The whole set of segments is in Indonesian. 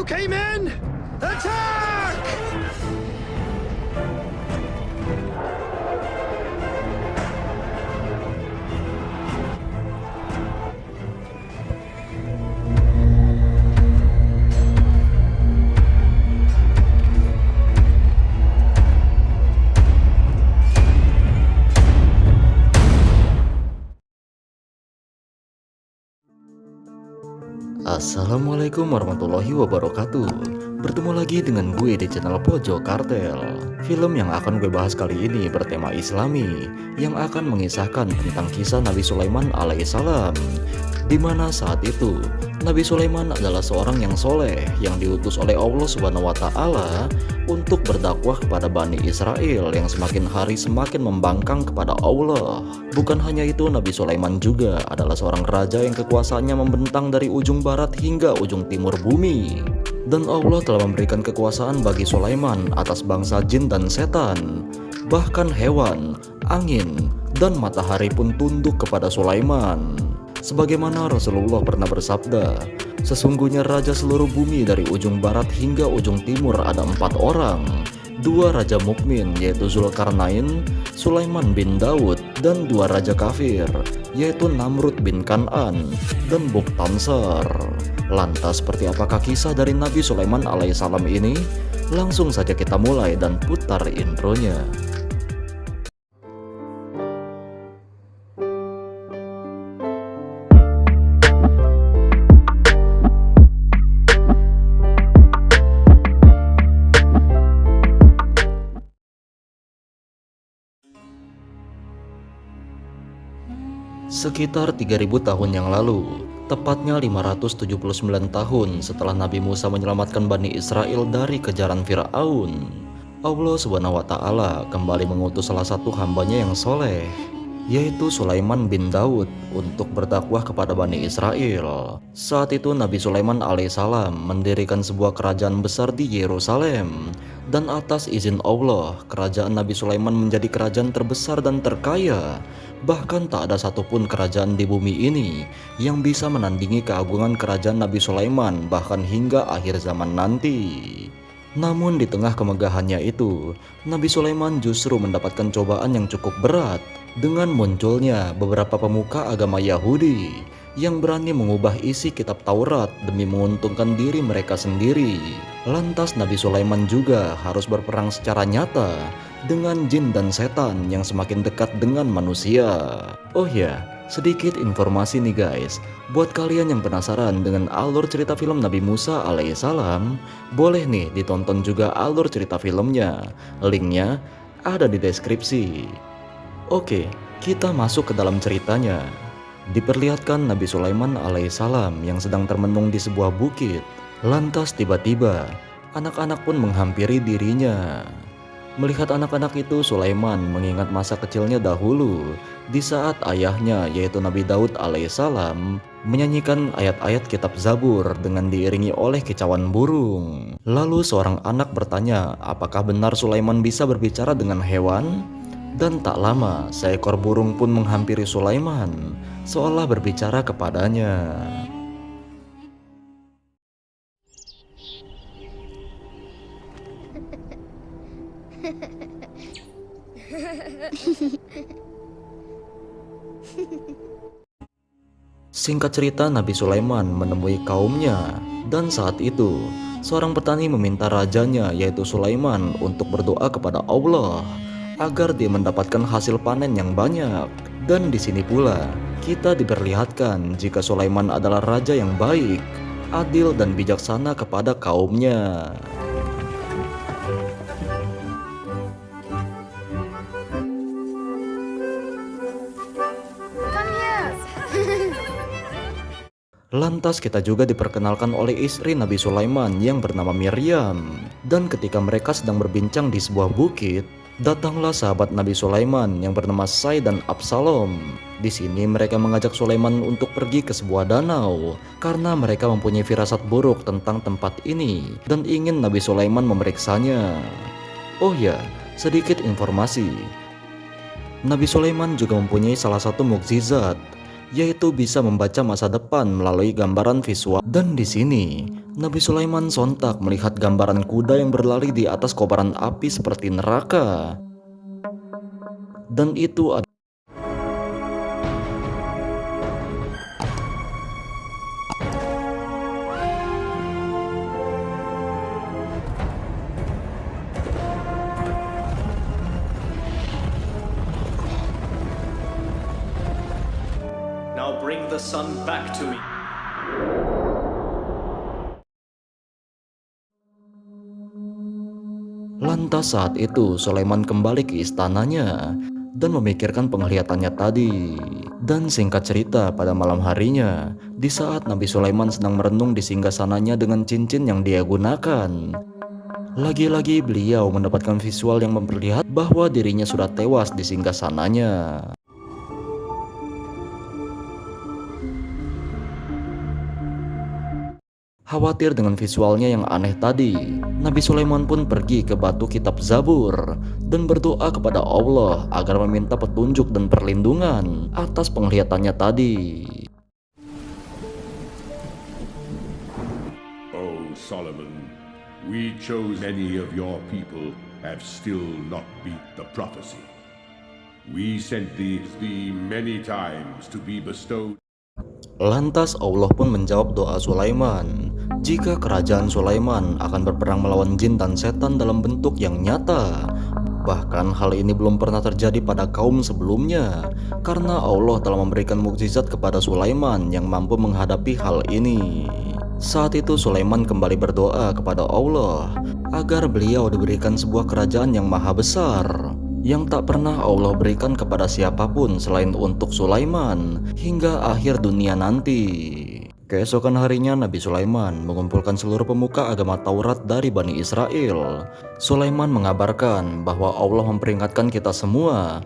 Okay, men! Attack! Assalamualaikum warahmatullahi wabarakatuh. Bertemu lagi dengan gue di channel Pojok Kartel. Film yang akan gue bahas kali ini bertema Islami, yang akan mengisahkan tentang kisah Nabi Sulaiman alaihissalam, di mana saat itu Nabi Sulaiman adalah seorang yang soleh yang diutus oleh Allah Subhanahu wa Ta'ala untuk berdakwah kepada Bani Israel yang semakin hari semakin membangkang kepada Allah. Bukan hanya itu, Nabi Sulaiman juga adalah seorang raja yang kekuasaannya membentang dari ujung barat hingga ujung timur bumi. Dan Allah telah memberikan kekuasaan bagi Sulaiman atas bangsa jin dan setan. Bahkan hewan, angin, dan matahari pun tunduk kepada Sulaiman. Sebagaimana Rasulullah pernah bersabda, sesungguhnya raja seluruh bumi dari ujung barat hingga ujung timur ada 4 orang. 2 raja mukmin yaitu Zulkarnain, Sulaiman bin Daud, dan 2 raja kafir yaitu Namrud bin Kan'an dan Buktansar. Lantas seperti apakah kisah dari Nabi Sulaiman alaihissalam ini? Langsung saja kita mulai dan putar intronya. Sekitar 3000 tahun yang lalu, tepatnya 579 tahun setelah Nabi Musa menyelamatkan Bani Israel dari kejaran Fir'aun, Allah Subhanahu wa Ta'ala kembali mengutus salah satu hambanya yang soleh, yaitu Sulaiman bin Daud, untuk berdakwah kepada Bani Israel. Saat itu Nabi Sulaiman alaihissalam mendirikan sebuah kerajaan besar di Yerusalem, dan atas izin Allah, kerajaan Nabi Sulaiman menjadi kerajaan terbesar dan terkaya. Bahkan tak ada satupun kerajaan di bumi ini yang bisa menandingi keagungan kerajaan Nabi Sulaiman bahkan hingga akhir zaman nanti. Namun di tengah kemegahannya itu, Nabi Sulaiman justru mendapatkan cobaan yang cukup berat dengan munculnya beberapa pemuka agama Yahudi yang berani mengubah isi kitab Taurat demi menguntungkan diri mereka sendiri. Lantas Nabi Sulaiman juga harus berperang secara nyata dengan jin dan setan yang semakin dekat dengan manusia. Oh ya, sedikit informasi nih guys, buat kalian yang penasaran dengan alur cerita film Nabi Musa alaihissalam, boleh nih ditonton juga alur cerita filmnya. Linknya ada di deskripsi. Oke, kita masuk ke dalam ceritanya. Diperlihatkan Nabi Sulaiman alaihissalam yang sedang termenung di sebuah bukit. Lantas tiba-tiba anak-anak pun menghampiri dirinya. Melihat anak-anak itu, Sulaiman mengingat masa kecilnya dahulu di saat ayahnya yaitu Nabi Daud alaihissalam menyanyikan ayat-ayat kitab Zabur dengan diiringi oleh kicauan burung. Lalu seorang anak bertanya, apakah benar Sulaiman bisa berbicara dengan hewan? Dan tak lama seekor burung pun menghampiri Sulaiman seolah berbicara kepadanya. Singkat cerita, Nabi Sulaiman menemui kaumnya, dan saat itu seorang petani meminta rajanya yaitu Sulaiman untuk berdoa kepada Allah agar dia mendapatkan hasil panen yang banyak. Dan di sini pula kita diperlihatkan jika Sulaiman adalah raja yang baik, adil dan bijaksana kepada kaumnya. Lantas kita juga diperkenalkan oleh istri Nabi Sulaiman yang bernama Miriam. Dan ketika mereka sedang berbincang di sebuah bukit, datanglah sahabat Nabi Sulaiman yang bernama Sai dan Absalom. Di sini mereka mengajak Sulaiman untuk pergi ke sebuah danau karena mereka mempunyai firasat buruk tentang tempat ini dan ingin Nabi Sulaiman memeriksanya. Oh ya, sedikit informasi. Nabi Sulaiman juga mempunyai salah satu mukjizat, yaitu bisa membaca masa depan melalui gambaran visual. Dan di sini, Nabi Sulaiman sontak melihat gambaran kuda yang berlari di atas kobaran api seperti neraka. Dan itu adalah Now bring the sun back to me. lantas saat itu Sulaiman kembali ke istananya dan memikirkan penglihatannya tadi. Dan singkat cerita, pada malam harinya, di saat Nabi Sulaiman sedang merenung di singgasananya dengan cincin yang dia gunakan, lagi-lagi beliau mendapatkan visual yang memperlihatkan bahwa dirinya sudah tewas di singgasananya. Khawatir dengan visualnya yang aneh tadi, Nabi Sulaiman pun pergi ke batu kitab Zabur dan berdoa kepada Allah agar meminta petunjuk dan perlindungan atas penglihatannya tadi. O Solomon, we chose many of your people have still not beat the prophecy. We sent thee many times to be bestowed. Lantas Allah pun menjawab doa Sulaiman, jika kerajaan Sulaiman akan berperang melawan jin dan setan dalam bentuk yang nyata. Bahkan hal ini belum pernah terjadi pada kaum sebelumnya, karena Allah telah memberikan mukjizat kepada Sulaiman yang mampu menghadapi hal ini. Saat itu Sulaiman kembali berdoa kepada Allah agar beliau diberikan sebuah kerajaan yang maha besar, yang tak pernah Allah berikan kepada siapapun selain untuk Sulaiman hingga akhir dunia nanti. Keesokan harinya Nabi Sulaiman mengumpulkan seluruh pemuka agama Taurat dari Bani Israel. Sulaiman mengabarkan bahwa Allah memperingatkan kita semua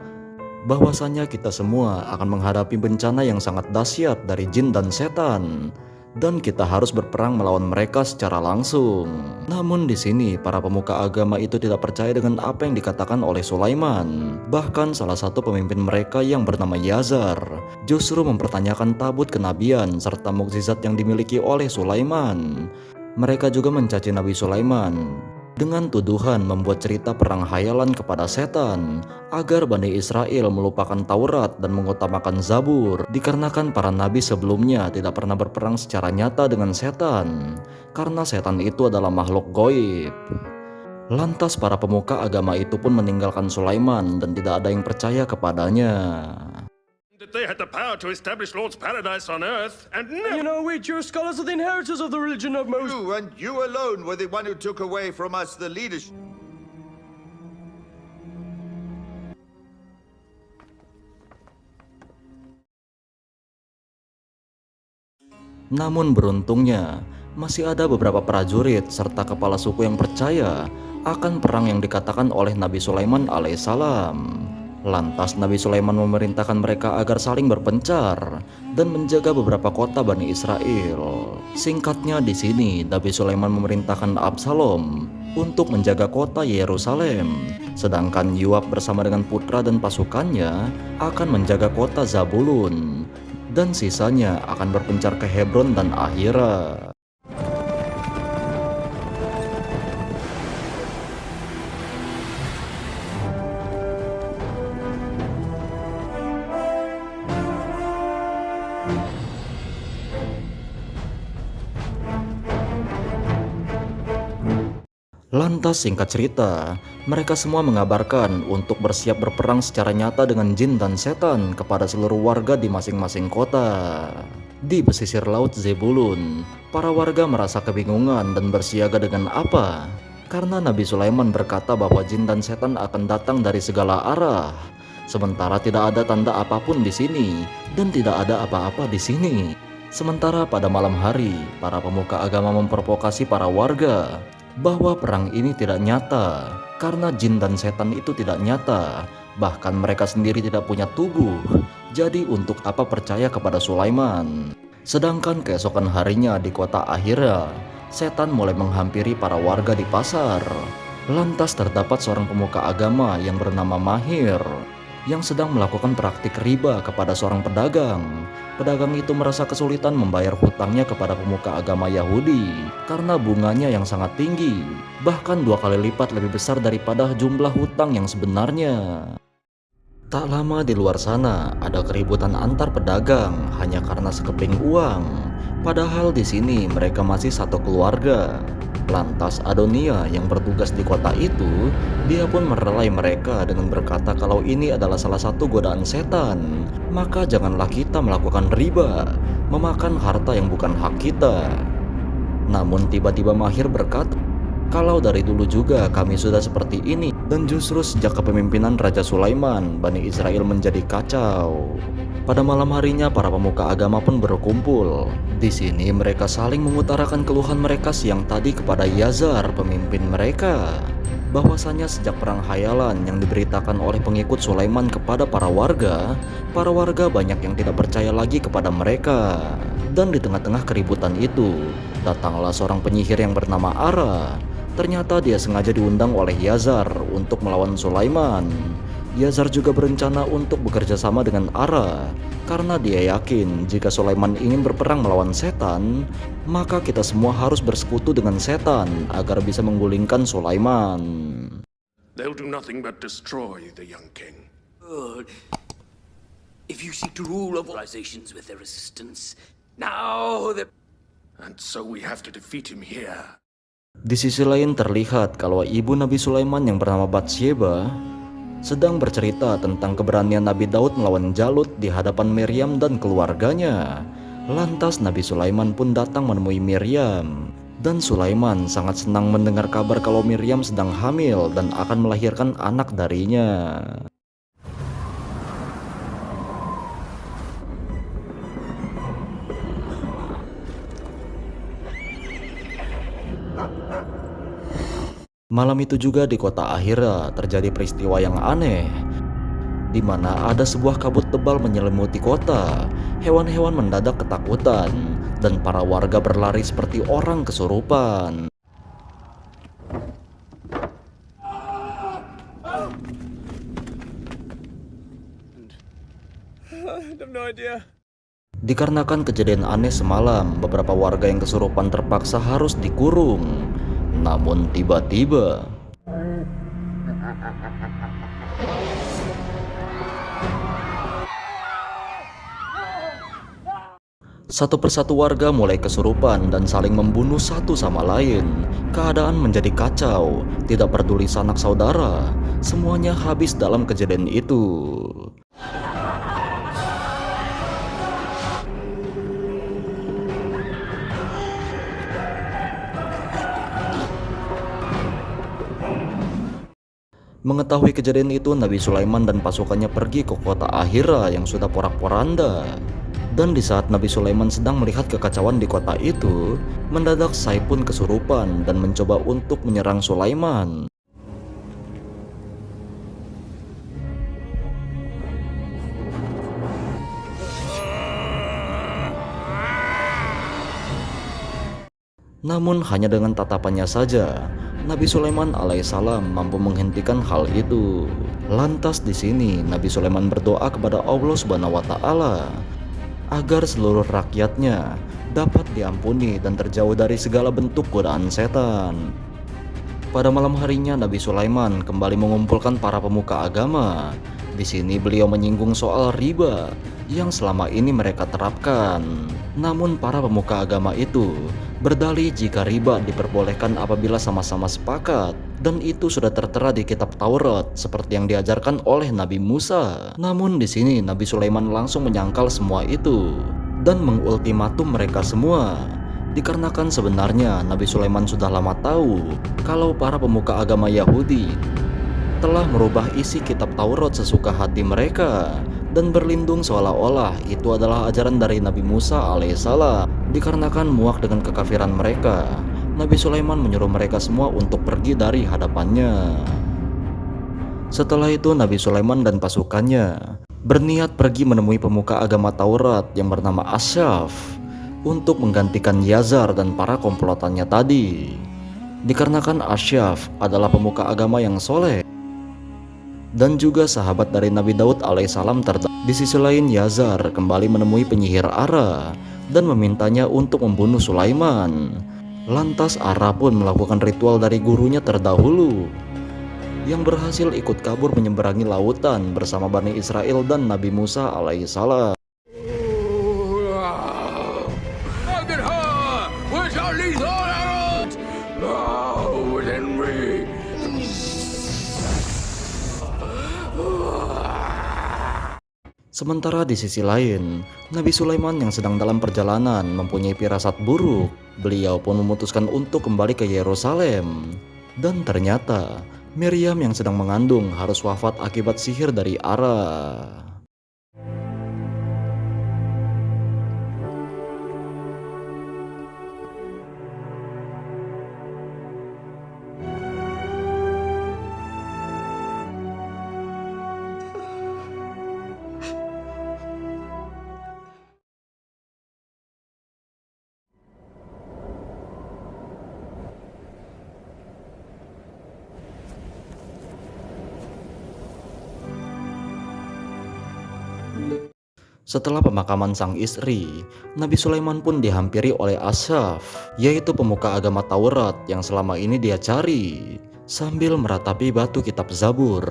bahwasanya kita semua akan menghadapi bencana yang sangat dahsyat dari jin dan setan, dan kita harus berperang melawan mereka secara langsung. Namun di sini para pemuka agama itu tidak percaya dengan apa yang dikatakan oleh Sulaiman. Bahkan salah satu pemimpin mereka yang bernama Yazar justru mempertanyakan tabut kenabian serta mukjizat yang dimiliki oleh Sulaiman. Mereka juga mencaci Nabi Sulaiman dengan tuduhan membuat cerita perang hayalan kepada setan agar Bani Israel melupakan Taurat dan mengutamakan Zabur, dikarenakan para nabi sebelumnya tidak pernah berperang secara nyata dengan setan karena setan itu adalah makhluk goib. Lantas para pemuka agama itu pun meninggalkan Sulaiman dan tidak ada yang percaya kepadanya. That they had the power to establish Lord's paradise on earth, and You know, we Jewish scholars are the inheritors of the religion of Moses. You and you alone were the one who took away from us the leadership. Namun beruntungnya, masih ada beberapa prajurit serta kepala suku yang percaya akan perang yang dikatakan oleh Nabi Sulaiman alaihissalam. Lantas Nabi Sulaiman memerintahkan mereka agar saling berpencar dan menjaga beberapa kota Bani Israel. Singkatnya di sini Nabi Sulaiman memerintahkan Absalom untuk menjaga kota Yerusalem, sedangkan Yoab bersama dengan putra dan pasukannya akan menjaga kota Zabulun, dan sisanya akan berpencar ke Hebron dan Ahira. Lantas singkat cerita, mereka semua mengabarkan untuk bersiap berperang secara nyata dengan jin dan setan kepada seluruh warga di masing-masing kota. Di pesisir laut Zebulun, para warga merasa kebingungan dan bersiaga dengan apa? Karena Nabi Sulaiman berkata bahwa jin dan setan akan datang dari segala arah. Sementara tidak ada tanda apapun di sini dan tidak ada apa-apa di sini. Sementara pada malam hari, para pemuka agama memprovokasi para warga bahwa perang ini tidak nyata karena jin dan setan itu tidak nyata, bahkan mereka sendiri tidak punya tubuh. Jadi untuk apa percaya kepada Sulaiman? Sedangkan keesokan harinya di kota Ahira, setan mulai menghampiri para warga di pasar. Lantas terdapat seorang pemuka agama yang bernama Mahir. yang sedang melakukan praktik riba kepada seorang pedagang. Pedagang itu merasa kesulitan membayar hutangnya kepada pemuka agama Yahudi karena bunganya yang sangat tinggi, bahkan 2 kali lipat lebih besar daripada jumlah hutang yang sebenarnya. Tak lama di luar sana ada keributan antar pedagang hanya karena sekeping uang. Padahal di sini mereka masih satu keluarga. Lantas Adonia yang bertugas di kota itu, dia pun merelai mereka dengan berkata kalau ini adalah salah satu godaan setan. Maka janganlah kita melakukan riba, memakan harta yang bukan hak kita. Namun tiba-tiba Mahir berkata, kalau dari dulu juga kami sudah seperti ini, dan justru sejak kepemimpinan Raja Sulaiman, Bani Israel menjadi kacau. Pada malam harinya para pemuka agama pun berkumpul. Di sini mereka saling mengutarakan keluhan mereka siang tadi kepada Yazar, pemimpin mereka. Bahwasanya sejak perang hayalan yang diberitakan oleh pengikut Sulaiman kepada para warga banyak yang tidak percaya lagi kepada mereka. Dan di tengah-tengah keributan itu, datanglah seorang penyihir yang bernama Ara. Ternyata dia sengaja diundang oleh Yazar untuk melawan Sulaiman. Yazar juga berencana untuk bekerja sama dengan Ara karena dia yakin jika Sulaiman ingin berperang melawan setan, maka kita semua harus bersekutu dengan setan agar bisa menggulingkan Sulaiman. They'll do nothing but destroy the young king. If you seek to rule over civilizations with their resistance, now the... And so we have to defeat him here. Di sisi lain terlihat kalau ibu Nabi Sulaiman yang bernama Batsyeba sedang bercerita tentang keberanian Nabi Daud melawan Jalut di hadapan Miriam dan keluarganya. Lantas Nabi Sulaiman pun datang menemui Miriam. Dan Sulaiman sangat senang mendengar kabar kalau Miriam sedang hamil dan akan melahirkan anak darinya. Malam itu juga di kota Ahira terjadi peristiwa yang aneh, di mana ada sebuah kabut tebal menyelimuti kota. Hewan-hewan mendadak ketakutan dan para warga berlari seperti orang kesurupan. Dikarenakan kejadian aneh semalam, beberapa warga yang kesurupan terpaksa harus dikurung. Namun tiba-tiba satu persatu warga mulai kesurupan dan saling membunuh satu sama lain. Keadaan menjadi kacau, tidak peduli sanak saudara, semuanya habis dalam kejadian itu. Mengetahui kejadian itu, Nabi Sulaiman dan pasukannya pergi ke kota Ahira yang sudah porak-poranda. Dan di saat Nabi Sulaiman sedang melihat kekacauan di kota itu, mendadak Sai pun kesurupan dan mencoba untuk menyerang Sulaiman. Namun hanya dengan tatapannya saja, Nabi Sulaiman alaihissalam mampu menghentikan hal itu. Lantas di sini Nabi Sulaiman berdoa kepada Allah Subhanahu wa Ta'ala agar seluruh rakyatnya dapat diampuni dan terjauh dari segala bentuk godaan setan. Pada malam harinya Nabi Sulaiman kembali mengumpulkan para pemuka agama. Di sini beliau menyinggung soal riba yang selama ini mereka terapkan. Namun para pemuka agama itu berdalih jika riba diperbolehkan apabila sama-sama sepakat, dan itu sudah tertera di kitab Taurat seperti yang diajarkan oleh Nabi Musa. Namun di sini Nabi Sulaiman langsung menyangkal semua itu dan mengultimatum mereka semua. Dikarenakan sebenarnya Nabi Sulaiman sudah lama tahu kalau para pemuka agama Yahudi telah merubah isi kitab Taurat sesuka hati mereka dan berlindung seolah-olah itu adalah ajaran dari Nabi Musa alaihissalam. Dikarenakan muak dengan kekafiran mereka, Nabi Sulaiman menyuruh mereka semua untuk pergi dari hadapannya. Setelah itu Nabi Sulaiman dan pasukannya berniat pergi menemui pemuka agama Taurat yang bernama Asyaf untuk menggantikan Yazar dan para komplotannya tadi. Dikarenakan Asyaf adalah pemuka agama yang soleh, dan juga sahabat dari Nabi Daud alaihissalam terdakwa. Di sisi lain, Yazar kembali menemui penyihir Ara dan memintanya untuk membunuh Sulaiman. Lantas Ara pun melakukan ritual dari gurunya terdahulu, yang berhasil ikut kabur menyeberangi lautan bersama Bani Israel dan Nabi Musa alaihissalam. Sementara di sisi lain, Nabi Sulaiman yang sedang dalam perjalanan mempunyai firasat buruk. Beliau pun memutuskan untuk kembali ke Yerusalem. Dan ternyata Miriam yang sedang mengandung harus wafat akibat sihir dari Ara. Setelah pemakaman sang istri, Nabi Sulaiman pun dihampiri oleh Asyaf, yaitu pemuka agama Taurat yang selama ini dia cari. Sambil meratapi batu kitab Zabur,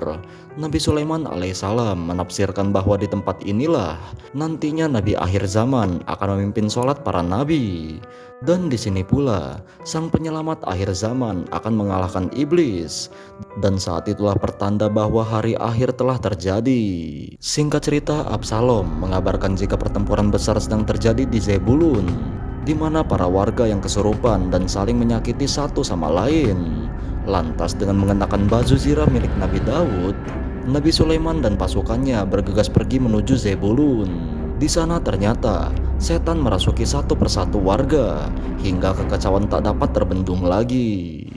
Nabi Sulaiman alaihissalam menafsirkan bahwa di tempat inilah nantinya Nabi akhir zaman akan memimpin sholat para nabi. Dan di sini pula sang penyelamat akhir zaman akan mengalahkan iblis. Dan saat itulah pertanda bahwa hari akhir telah terjadi. Singkat cerita, Absalom mengabarkan jika pertempuran besar sedang terjadi di Zebulun, di mana para warga yang kesurupan dan saling menyakiti satu sama lain. Lantas dengan mengenakan baju zirah milik Nabi Daud, Nabi Sulaiman dan pasukannya bergegas pergi menuju Zebulun. Di sana ternyata setan merasuki satu persatu warga hingga kekacauan tak dapat terbendung lagi.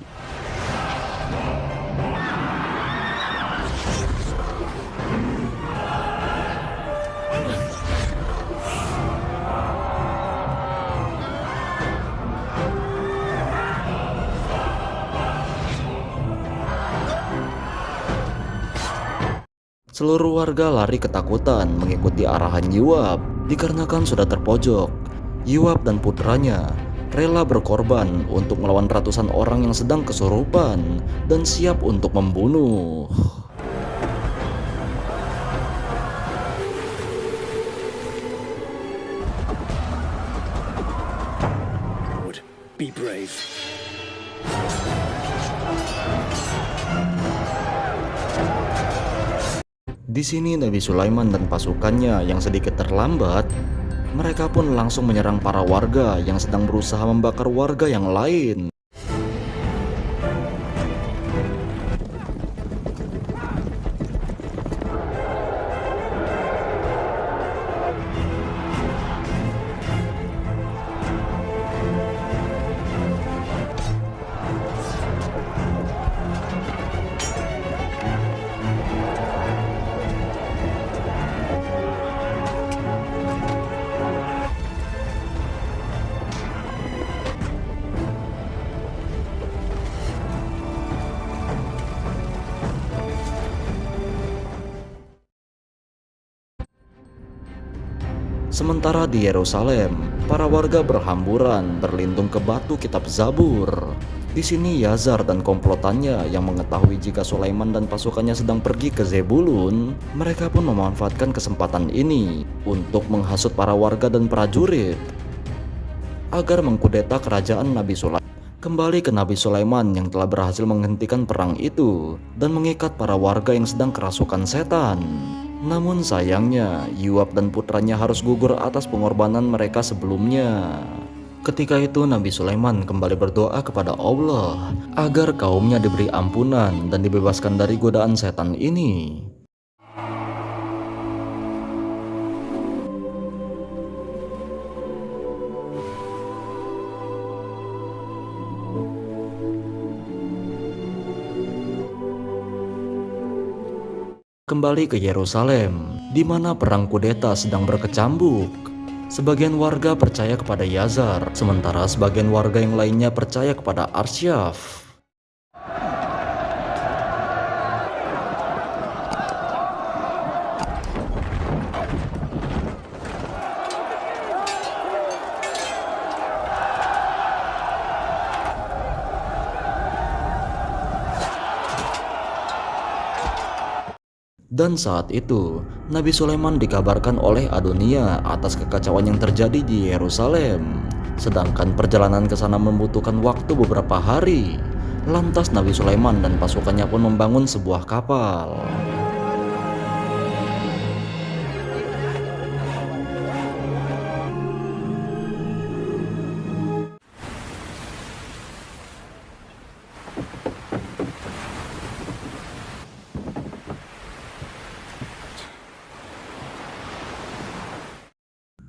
Seluruh warga lari ketakutan mengikuti arahan Yoab dikarenakan sudah terpojok. Yoab dan putranya rela berkorban untuk melawan ratusan orang yang sedang kesurupan dan siap untuk membunuh. Be brave. Di sini Nabi Sulaiman dan pasukannya yang sedikit terlambat, mereka pun langsung menyerang para warga yang sedang berusaha membakar warga yang lain. Sementara di Yerusalem, para warga berhamburan berlindung ke batu kitab Zabur. Di sini Yazar dan komplotannya yang mengetahui jika Sulaiman dan pasukannya sedang pergi ke Zebulun, mereka pun memanfaatkan kesempatan ini untuk menghasut para warga dan prajurit agar mengkudeta kerajaan Nabi Sulaiman. Kembali ke Nabi Sulaiman yang telah berhasil menghentikan perang itu dan mengikat para warga yang sedang kerasukan setan. Namun sayangnya, Yoab dan putranya harus gugur atas pengorbanan mereka sebelumnya. Ketika itu Nabi Sulaiman kembali berdoa kepada Allah agar kaumnya diberi ampunan dan dibebaskan dari godaan setan ini. Kembali ke Yerusalem, di mana perang kudeta sedang berkecambuk. Sebagian warga percaya kepada Yazar, sementara sebagian warga yang lainnya percaya kepada Arsyaf. Dan saat itu, Nabi Sulaiman dikabarkan oleh Adonia atas kekacauan yang terjadi di Yerusalem. Sedangkan perjalanan ke sana membutuhkan waktu beberapa hari. Lantas Nabi Sulaiman dan pasukannya pun membangun sebuah kapal.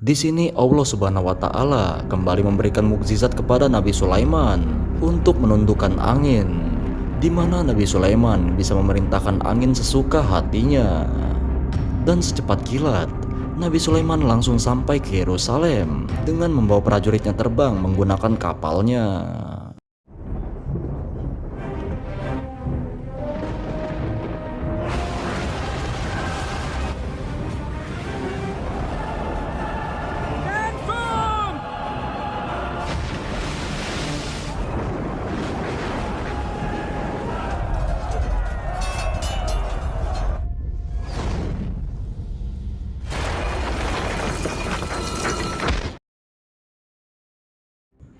Di sini Allah Subhanahu wa taala kembali memberikan mukjizat kepada Nabi Sulaiman untuk menundukkan angin, di mana Nabi Sulaiman bisa memerintahkan angin sesuka hatinya. Dan secepat kilat, Nabi Sulaiman langsung sampai ke Yerusalem dengan membawa prajuritnya terbang menggunakan kapalnya.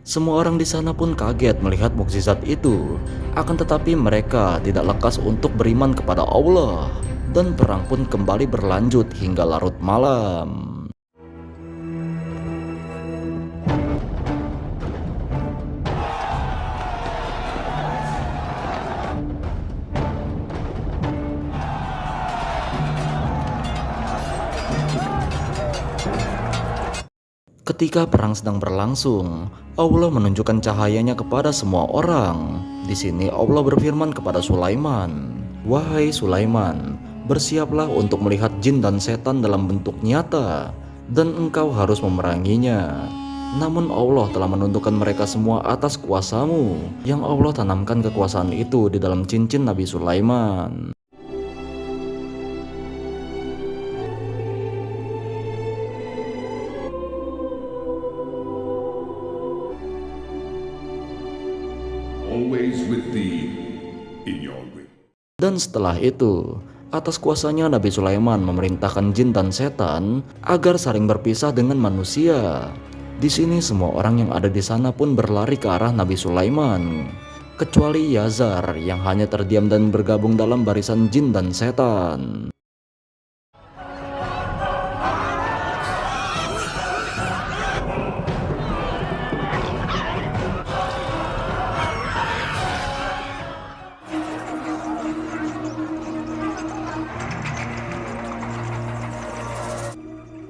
Semua orang di sana pun kaget melihat mukjizat itu. Akan tetapi mereka tidak lekas untuk beriman kepada Allah, dan perang pun kembali berlanjut hingga larut malam. Ketika perang sedang berlangsung, Allah menunjukkan cahayanya kepada semua orang. Di sini Allah berfirman kepada Sulaiman, "Wahai Sulaiman, bersiaplah untuk melihat jin dan setan dalam bentuk nyata, dan engkau harus memeranginya. Namun Allah telah menundukkan mereka semua atas kuasamu, yang Allah tanamkan kekuasaan itu di dalam cincin Nabi Sulaiman." Always with thee in your way. Dan setelah itu, atas kuasanya Nabi Sulaiman memerintahkan jin dan setan agar saling berpisah dengan manusia. Di sini semua orang yang ada di sana pun berlari ke arah Nabi Sulaiman, kecuali Yazar yang hanya terdiam dan bergabung dalam barisan jin dan setan.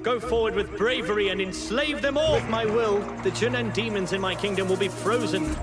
Go forward with bravery and enslave them all. With my will, the jinn and demons in my kingdom will be frozen.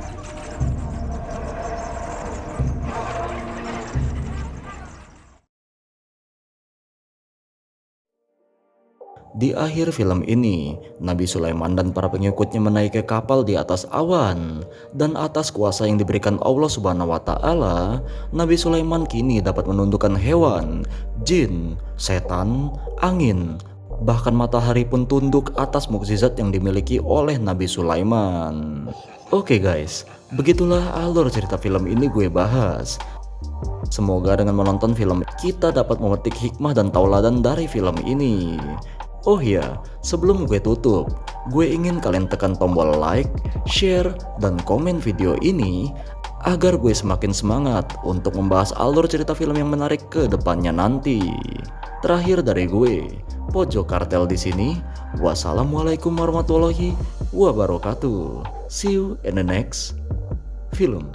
Di akhir film ini, Nabi Sulaiman dan para pengikutnya menaiki kapal di atas awan, dan atas kuasa yang diberikan Allah Subhanahu wa taala, Nabi Sulaiman kini dapat menundukkan hewan, jin, setan, angin, bahkan matahari pun tunduk atas mukjizat yang dimiliki oleh Nabi Sulaiman. Oke guys, begitulah alur cerita film ini gue bahas. Semoga dengan menonton film kita dapat memetik hikmah dan tauladan dari film ini. Oh iya, sebelum gue tutup, gue ingin kalian tekan tombol like, share, dan komen video ini agar gue semakin semangat untuk membahas alur cerita film yang menarik ke depannya nanti. Terakhir dari gue, Pojok Kartel di sini. Wassalamualaikum warahmatullahi wabarakatuh. See you in the next film.